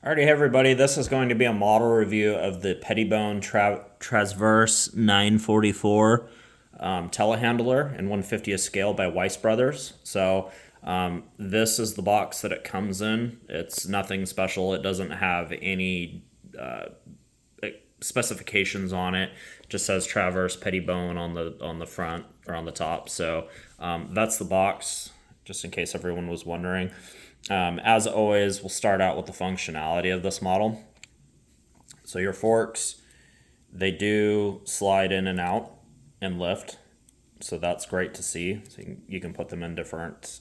Alrighty, hey everybody, this is going to be a model review of the Petitione Transverse 944 telehandler in 1/50th scale by Weiss Brothers. So this is the box that it comes in. It's nothing special. It doesn't have any specifications on it. It just says Traverse Petitione on the front or on the top. So that's the box, just in case everyone was wondering. As always, we'll start out with the functionality of this model. So your forks, they do slide in and out and lift, so that's great to see. So you can put them in different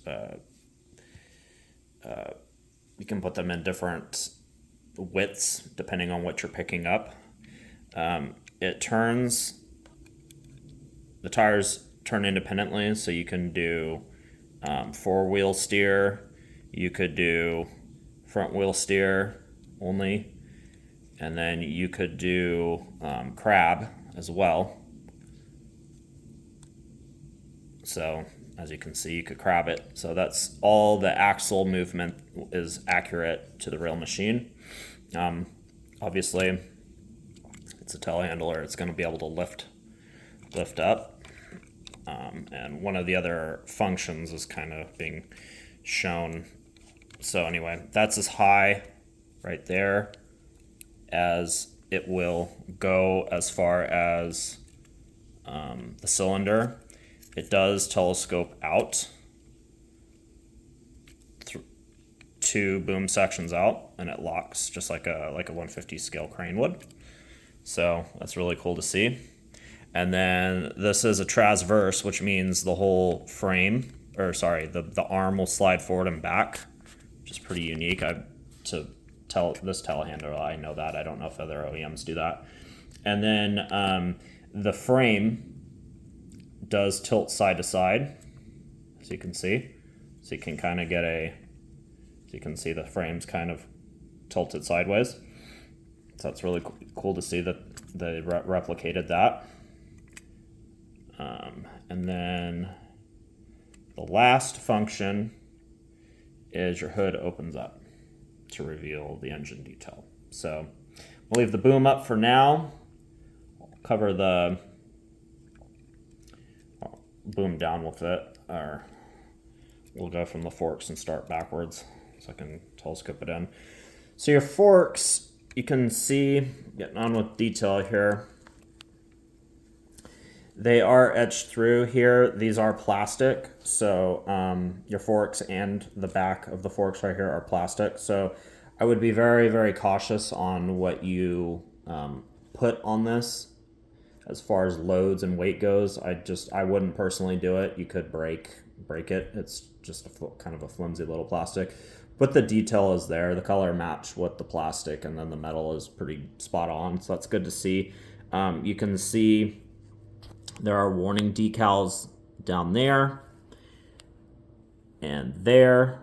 widths depending on what you're picking up. It turns, the tires turn independently, so you can do four-wheel steer. You could do front wheel steer only, and then you could do crab as well. So as you can see, you could crab it. So that's all the axle movement is accurate to the real machine. Obviously, it's a telehandler. It's going to be able to lift up. And one of the other functions is kind of being shown. So anyway, that's as high right there as it will go as far as the cylinder. It does telescope out two boom sections out, and it locks just like a 150 scale crane would. So that's really cool to see. And then this is a transverse, which means the whole frame, or sorry, the arm will slide forward and back, which is pretty unique. To tell this telehandler, I know that. I don't know if other OEMs do that. And then the frame does tilt side to side, as you can see. So you can kind of get so you can see the frame's kind of tilted sideways. So that's really cool to see that they replicated that. And then the last function is your hood opens up to reveal the engine detail. So we'll leave the boom up for now. I'll cover the boom down with it, or we'll go from the forks and start backwards so I can telescope it in. So your forks, you can see, getting on with detail here, they are etched through here. These are plastic, so your forks and the back of the forks right here are plastic. So I would be very, very cautious on what you put on this as far as loads and weight goes. I wouldn't personally do it. You could break it. It's just kind of a flimsy little plastic. But the detail is there. The color matched with the plastic, and then the metal is pretty spot on. So that's good to see. You can see there are warning decals down there and there.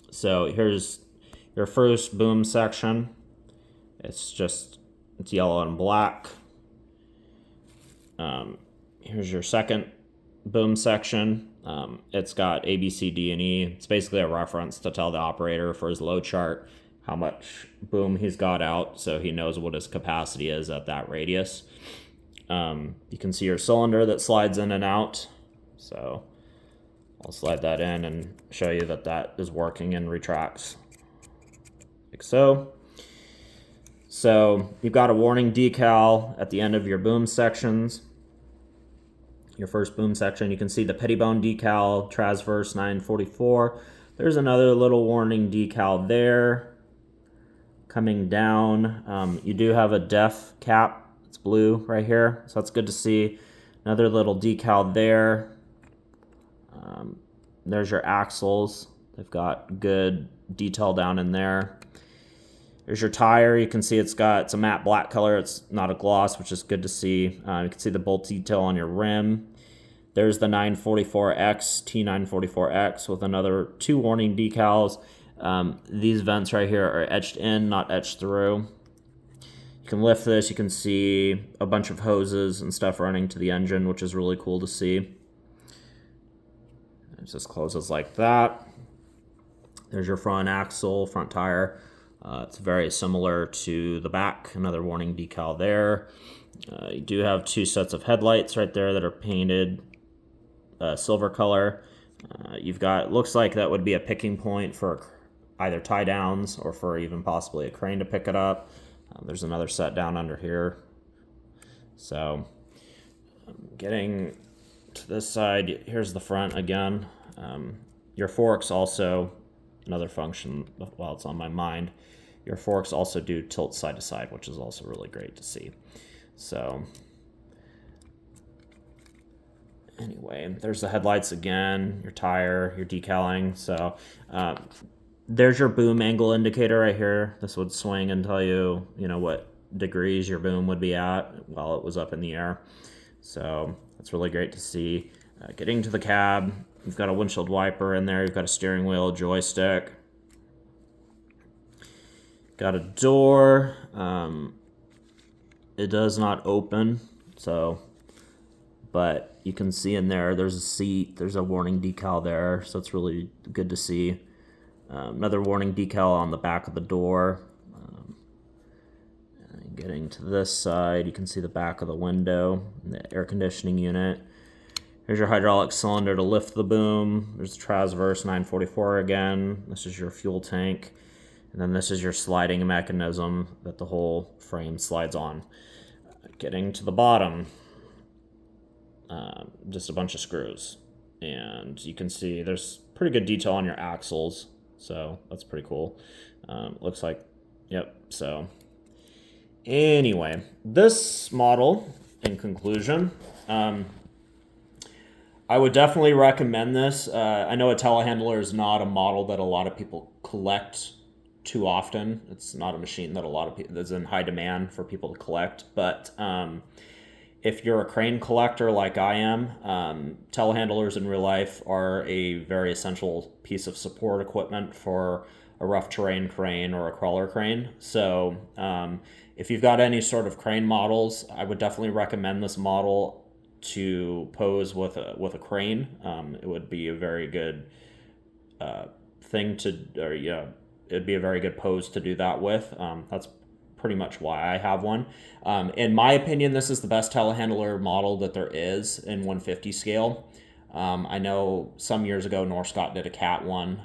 So here's your first boom section. It's yellow and black. Here's your second boom section. It's got A, B, C, D, and E. It's basically a reference to tell the operator for his load chart how much boom he's got out, so he knows what his capacity is at that radius. You can see your cylinder that slides in and out. So I'll slide that in and show you that is working and retracts like so. So you've got a warning decal at the end of your boom sections. Your first boom section, you can see the Petitione decal, Transverse 944. There's another little warning decal there. Coming down, you do have a def cap. It's blue right here, so that's good to see. Another little decal there. There's your axles. They've got good detail down in there. There's your tire. You can see it's a matte black color. It's not a gloss, which is good to see. You can see the bolt detail on your rim. There's the t944x, T944x with another two warning decals. These vents right here are etched in, not etched through. You can lift this. You can see a bunch of hoses and stuff running to the engine, which is really cool to see. It just closes like that. There's your front axle, front tire. It's very similar to the back. Another warning decal there. You do have two sets of headlights right there that are painted silver color. You've got, looks like that would be a picking point for either tie downs or for even possibly a crane to pick it up. There's another set down under here. So getting to this side, here's the front again. Your forks also, another function while it's on my mind, your forks also do tilt side to side, which is also really great to see. So anyway, there's the headlights again, your tire, your decaling. So there's your boom angle indicator right here. This would swing and tell you, what degrees your boom would be at while it was up in the air. So that's really great to see. Getting to the cab, you've got a windshield wiper in there. You've got a steering wheel, joystick. Got a door. It does not open, but you can see in there, there's a seat, there's a warning decal there, so it's really good to see. Another warning decal on the back of the door. Getting to this side, you can see the back of the window, the air conditioning unit. Here's your hydraulic cylinder to lift the boom. There's the transverse 944 again. This is your fuel tank. And then this is your sliding mechanism that the whole frame slides on. Getting to the bottom, just a bunch of screws. And you can see there's pretty good detail on your axles. So that's pretty cool. Looks like, yep, so anyway, this model, in conclusion, I would definitely recommend this. I know a telehandler is not a model that a lot of people collect too often. It's not a machine that a lot of people, that's in high demand for people to collect. But if you're a crane collector like I am, telehandlers in real life are a very essential piece of support equipment for a rough terrain crane or a crawler crane. So if you've got any sort of crane models, I would definitely recommend this model to pose with a crane. It would be a very good it'd be a very good pose to do that with. That's pretty much why I have one. In my opinion, this is the best telehandler model that there is in 150 scale. I know some years ago Norscot did a Cat one.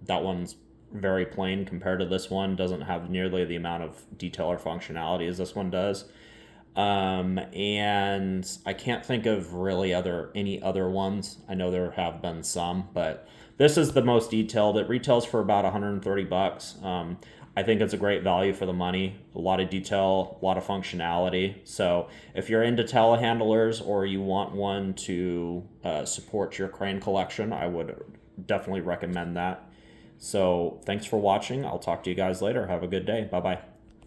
That one's very plain compared to this one. Doesn't have nearly the amount of detail or functionality as this one does. And I can't think of really any other ones. I know there have been some, but this is the most detailed. It retails for about 130 bucks. I think it's a great value for the money. A lot of detail, a lot of functionality. So if you're into telehandlers or you want one to support your crane collection, I would definitely recommend that. So thanks for watching. I'll talk to you guys later. Have a good day. Bye-bye.